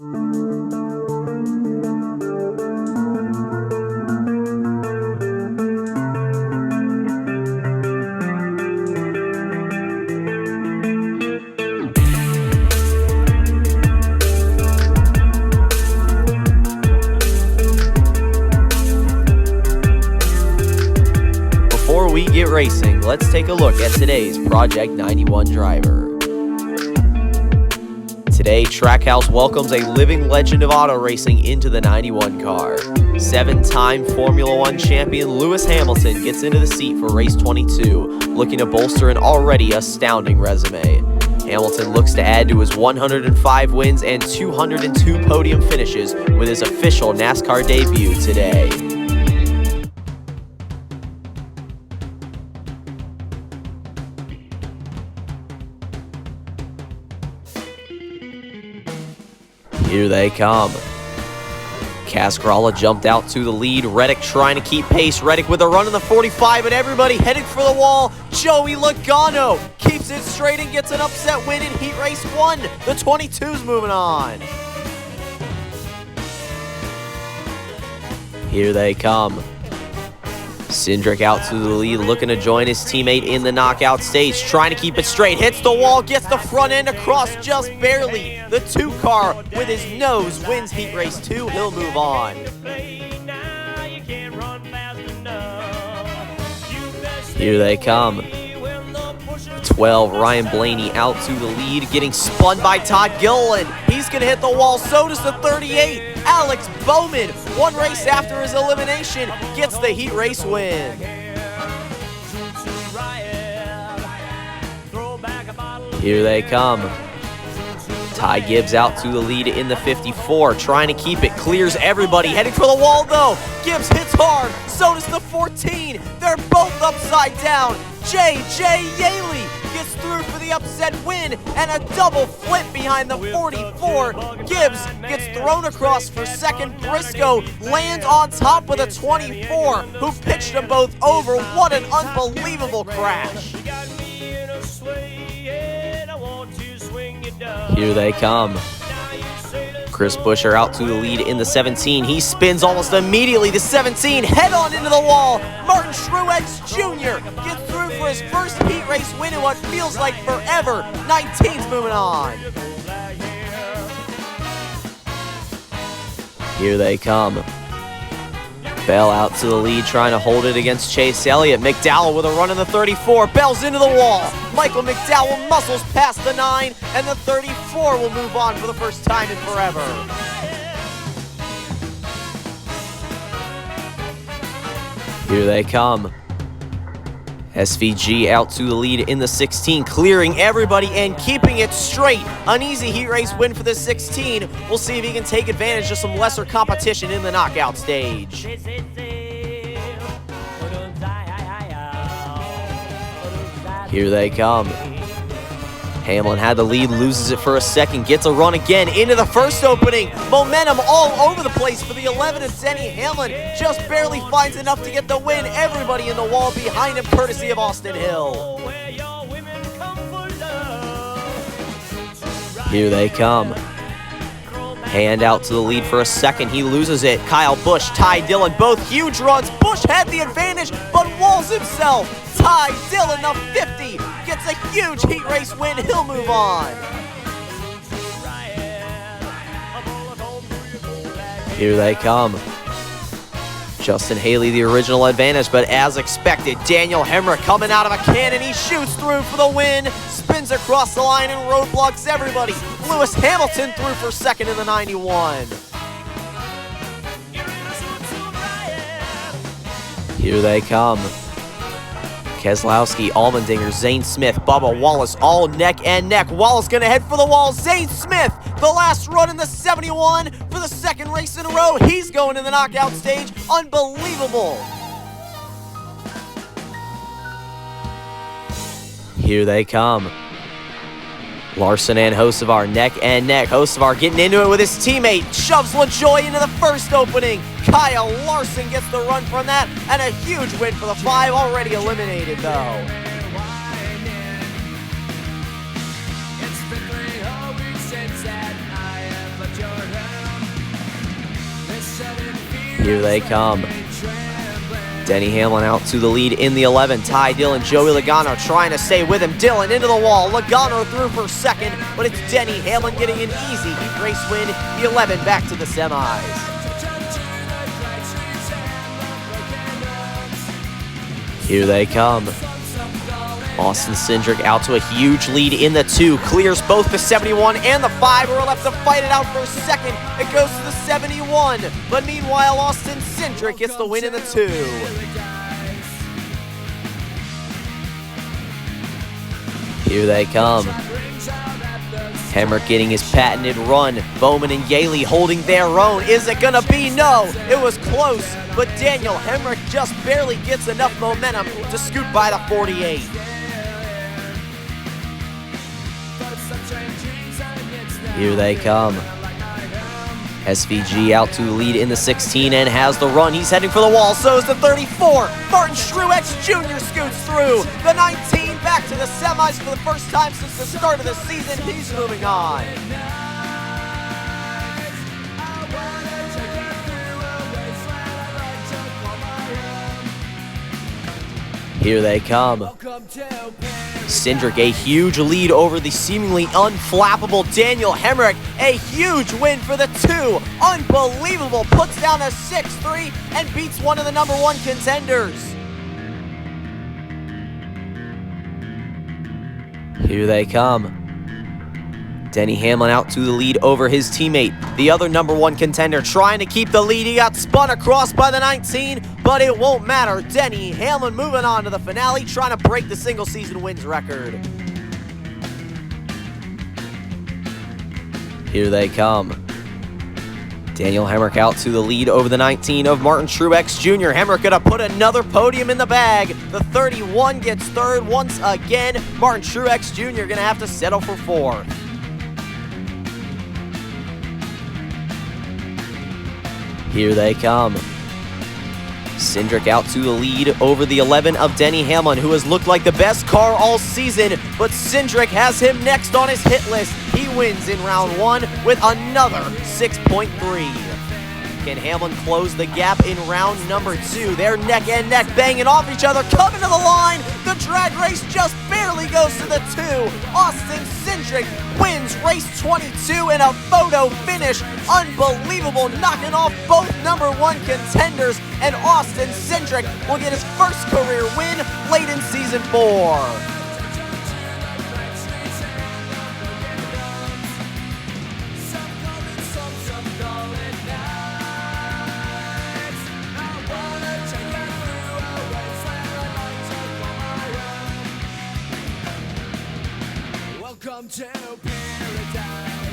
Before we get racing, let's take a look at today's Project 91 driver. Today, Trackhouse welcomes a living legend of auto racing into the 91 car. 7-time Formula One champion Lewis Hamilton gets into the seat for race 22, looking to bolster an already astounding resume. Hamilton looks to add to his 105 wins and 202 podium finishes with his official NASCAR debut today. Here they come. Cascaralla jumped out to the lead. Reddick trying to keep pace. Reddick with a run in the 45, and everybody headed for the wall. Joey Logano keeps it straight and gets an upset win in Heat Race 1. The 22's moving on. Here they come. Cindric out to the lead, looking to join his teammate in the knockout stage. Trying to keep it straight, hits the wall, gets the front end across just barely. The 2 car with his nose wins Heat Race 2. He'll move on. Here they come. 12, Ryan Blaney out to the lead, getting spun by Todd Gilliland. He's going to hit the wall, so does the 38. Alex Bowman, 1 race after his elimination, gets the Heat Race win. Here they come. Ty Gibbs out to the lead in the 54, trying to keep it, clears everybody, heading for the wall though. Gibbs hits hard, so does the 14. They're both upside down. J.J. Yaley gets through for the upset win and a double flip behind the 44. Gibbs gets thrown across for second. Briscoe lands on top with a 24, who pitched them both over. What an unbelievable crash. Here they come. Chris Buescher out to the lead in the 17. He spins almost immediately. The 17 head on into the wall. Martin Truex Jr. gets through for his first Heat Race win in what feels like forever. 19's moving on. Here they come. Bell out to the lead, trying to hold it against Chase Elliott. McDowell with a run in the 34. Bell's into the wall. Michael McDowell muscles past the 9, and the 34 will move on for the first time in forever. Here they come. SVG out to the lead in the 16, clearing everybody and keeping it straight. An easy Heat Race win for the 16. We'll see if he can take advantage of some lesser competition in the knockout stage. Here they come. Hamlin had the lead, loses it for a second, gets a run again into the first opening. Momentum all over the place for the 11 of Denny Hamlin. Just barely finds enough to get the win. Everybody in the wall behind him, courtesy of Austin Hill. Here they come. Hand out to the lead for a second. He loses it. Kyle Busch, Ty Dillon, both huge runs. Busch had the advantage, but walls himself. Ty Dillon, the 50, gets a huge Heat Race win. He'll move on. Here they come. Justin Haley, the original advantage, but as expected, Daniel Hemric coming out of a cannon. He shoots through for the win, spins across the line and roadblocks everybody. Lewis Hamilton through for second in the 91. Here they come. Keselowski, Allmendinger, Zane Smith, Bubba Wallace, all neck and neck. Wallace gonna head for the wall. Zane Smith, the last run in the 71 for the second race in a row. He's going to the knockout stage. Unbelievable. Here they come. Larson and Hocevar neck and neck. Hocevar getting into it with his teammate. Shoves LaJoie into the first opening. Kyle Larson gets the run from that, and a huge win for the 5, already eliminated though. It's been 3 whole weeks since that I have left your Here they come. Denny Hamlin out to the lead in the 11. Ty Dillon, Joey Logano trying to stay with him. Dillon into the wall. Logano through for second, but it's Denny Hamlin getting an easy heat race win. The 11 back to the semis. Here they come. Austin Cindric out to a huge lead in the 2. Clears both the 71 and the 5 who are left to fight it out for second. It goes to the 71. But meanwhile, Austin Cindric gets the win in the 2. Here they come. Hemric getting his patented run. Bowman and Yaley holding their own. Is it gonna be? No, it was close, but Daniel Hemric just barely gets enough momentum to scoot by the 48. Here they come. SVG out to the lead in the 16 and has the run. He's heading for the wall, so is the 34. Martin Truex Jr. scoots through. The 19 back to the semis for the first time since the start of the season. He's moving on. Here they come. Cindric, a huge lead over the seemingly unflappable Daniel Hemric. A huge win for the 2. Unbelievable. Puts down a 6-3 and beats one of the #1 contenders. Here they come. Denny Hamlin out to the lead over his teammate. The other #1 contender trying to keep the lead. He got spun across by the 19, but it won't matter. Denny Hamlin moving on to the finale, trying to break the single season wins record. Here they come. Daniel Hemric out to the lead over the 19 of Martin Truex Jr. Hemric gonna put another podium in the bag. The 31 gets third once again. Martin Truex Jr. gonna have to settle for 4th. Here they come. Cindric out to the lead over the 11 of Denny Hamlin, who has looked like the best car all season, but Cindric has him next on his hit list. He wins in round 1 with another 6.3. Can Hamlin close the gap in round number 2? They're neck and neck, banging off each other, coming to the line. The drag race just barely goes to the 2. Austin Cindric wins race 22 in a photo finish. Unbelievable, knocking off both #1 contenders, and Austin Cindric will get his first career win late in season 4. Welcome to paradise.